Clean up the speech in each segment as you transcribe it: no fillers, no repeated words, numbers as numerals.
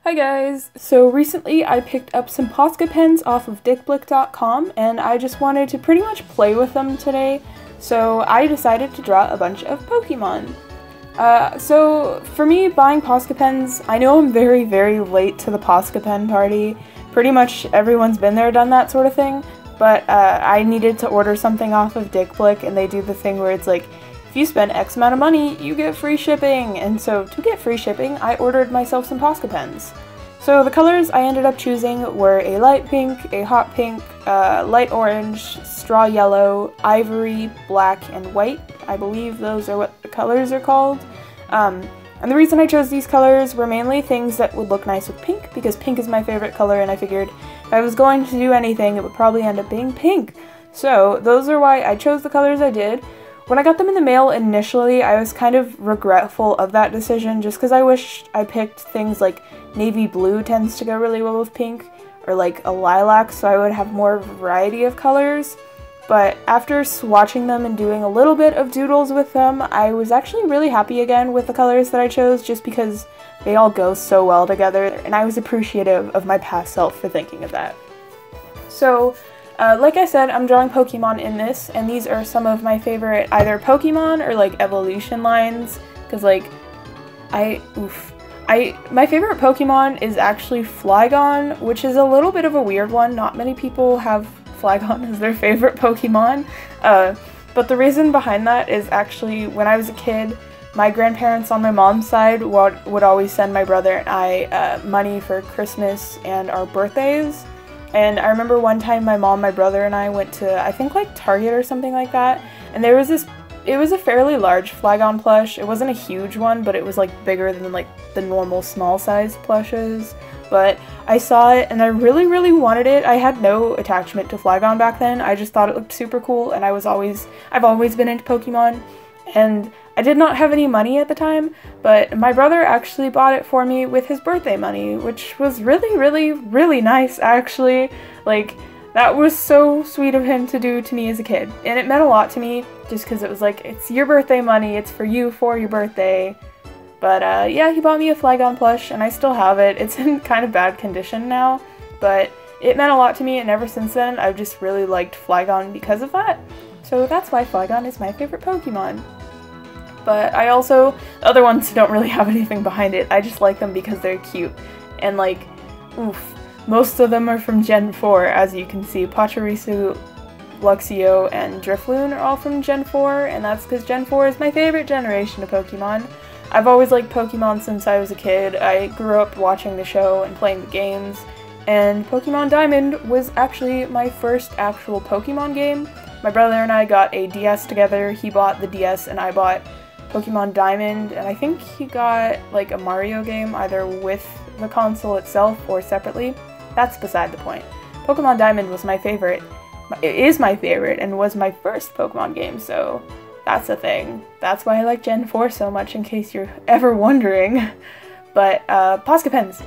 Hi guys! So recently I picked up some Posca Pens off of dickblick.com and I just wanted to pretty much play with them today, so I decided to draw a bunch of Pokemon. So for me, buying Posca Pens, I know I'm very late to the Posca Pen party. Pretty much everyone's been there, done that sort of thing, but I needed to order something off of dickblick, and they do the thing where it's like, if you spend X amount of money, you get free shipping, and so to get free shipping, I ordered myself some Posca Pens. So the colors I ended up choosing were a light pink, a hot pink, light orange, straw yellow, ivory, black, and white. I believe those are what the colors are called. And the reason I chose these colors were mainly things that would look nice with pink, because pink is my favorite color, and I figured if I was going to do anything, it would probably end up being pink. So those are why I chose the colors I did. When I got them in the mail initially, I was kind of regretful of that decision, just because I wished I picked things like navy blue tends to go really well with pink, or like a lilac, so I would have more variety of colors. But after swatching them and doing a little bit of doodles with them, I was actually really happy again with the colors that I chose, just because they all go so well together, and I was appreciative of my past self for thinking of that. So, like I said, I'm drawing Pokemon in this, and these are some of my favorite either Pokemon or like evolution lines, because like, my favorite Pokemon is actually Flygon, which is a little bit of a weird one. Not many people have Flygon as their favorite Pokemon, but the reason behind that is actually when I was a kid, my grandparents on my mom's side would always send my brother and I money for Christmas and our birthdays. And I remember one time my mom, my brother, and I went to, I think like Target or something like that, and there was it was a fairly large Flygon plush. It wasn't a huge one, but it was like bigger than like the normal small size plushes. But I saw it and I really wanted it. I had no attachment to Flygon back then. I just thought it looked super cool, and I've always been into Pokemon, and I did not have any money at the time, but my brother actually bought it for me with his birthday money, which was really nice, actually. Like, that was so sweet of him to do to me as a kid, and it meant a lot to me, just because it was like, it's your birthday money, it's for you for your birthday. But yeah, he bought me a Flygon plush, and I still have it. It's in kind of bad condition now, but it meant a lot to me, and ever since then, I've just really liked Flygon because of that. So that's why Flygon is my favorite Pokemon. But I also, the other ones don't really have anything behind it. I just like them because they're cute. And like, oof, most of them are from Gen 4, as you can see. Pachirisu, Luxio, and Drifloon are all from Gen 4, and that's because Gen 4 is my favorite generation of Pokemon. I've always liked Pokemon since I was a kid. I grew up watching the show and playing the games, and Pokemon Diamond was actually my first actual Pokemon game. My brother and I got a DS together. He bought the DS and I bought Pokemon Diamond, and I think he got like a Mario game either with the console itself or separately. That's beside the point. Pokemon Diamond was my favorite. It is my favorite and was my first Pokemon game, so that's a thing. That's why I like Gen 4 so much, in case you're ever wondering. But Posca Pens.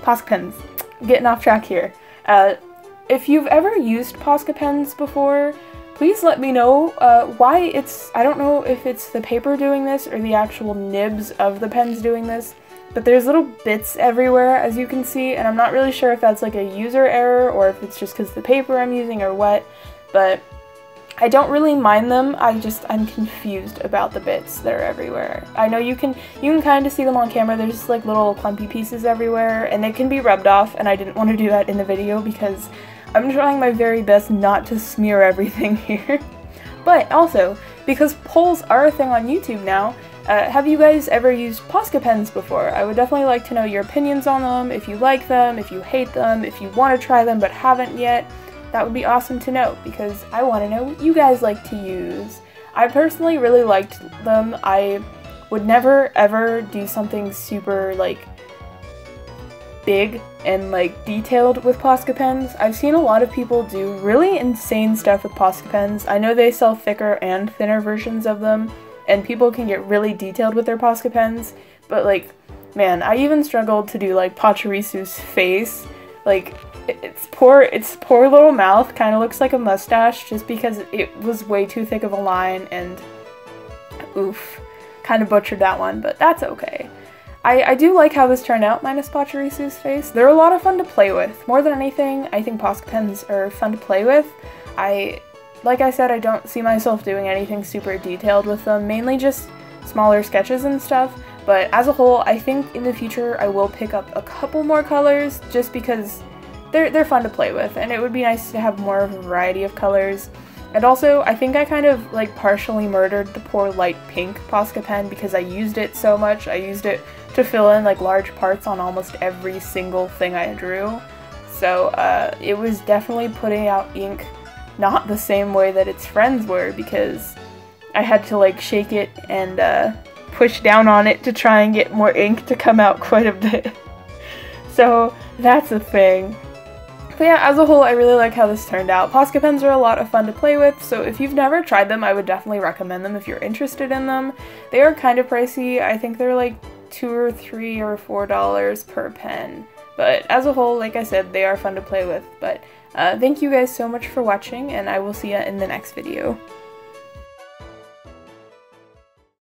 I'm getting off track here. If you've ever used Posca Pens before, please let me know why I don't know if it's the paper doing this or the actual nibs of the pens doing this, but there's little bits everywhere, as you can see, and I'm not really sure if that's like a user error or if it's just because the paper I'm using or what, but I don't really mind them. I'm confused about the bits that are everywhere. I know you can kind of see them on camera. There's just like little clumpy pieces everywhere, and they can be rubbed off, and I didn't want to do that in the video because I'm trying my very best not to smear everything here. But also, because polls are a thing on YouTube now, have you guys ever used Posca Pens before? I would definitely like to know your opinions on them, if you like them, if you hate them, if you want to try them but haven't yet. That would be awesome to know, because I want to know what you guys like to use. I personally really liked them. I would never ever do something super like big and like detailed with Posca Pens. I've seen a lot of people do really insane stuff with Posca Pens. I know they sell thicker and thinner versions of them, and people can get really detailed with their Posca Pens, but like, man, I even struggled to do like Pachirisu's face. Like, its poor little mouth kind of looks like a mustache just because it was way too thick of a line, and oof, kind of butchered that one, but that's okay. I do like how this turned out, minus Pachirisu's face. They're a lot of fun to play with. More than anything, I think Posca Pens are fun to play with. Like I said, I don't see myself doing anything super detailed with them, mainly just smaller sketches and stuff. But as a whole, I think in the future I will pick up a couple more colors just because they're fun to play with, and it would be nice to have more of a variety of colors. And also, I think I kind of like partially murdered the poor light pink Posca pen because I used it so much. I used it to fill in like large parts on almost every single thing I drew. So it was definitely putting out ink not the same way that its friends were, because I had to like shake it and push down on it to try and get more ink to come out quite a bit. So that's a thing. But yeah, as a whole, I really like how this turned out. Posca pens are a lot of fun to play with, so if you've never tried them, I would definitely recommend them if you're interested in them. They are kind of pricey. I think they're like $2 or $3 or $4 per pen. But as a whole, like I said, they are fun to play with. But thank you guys so much for watching, and I will see you in the next video.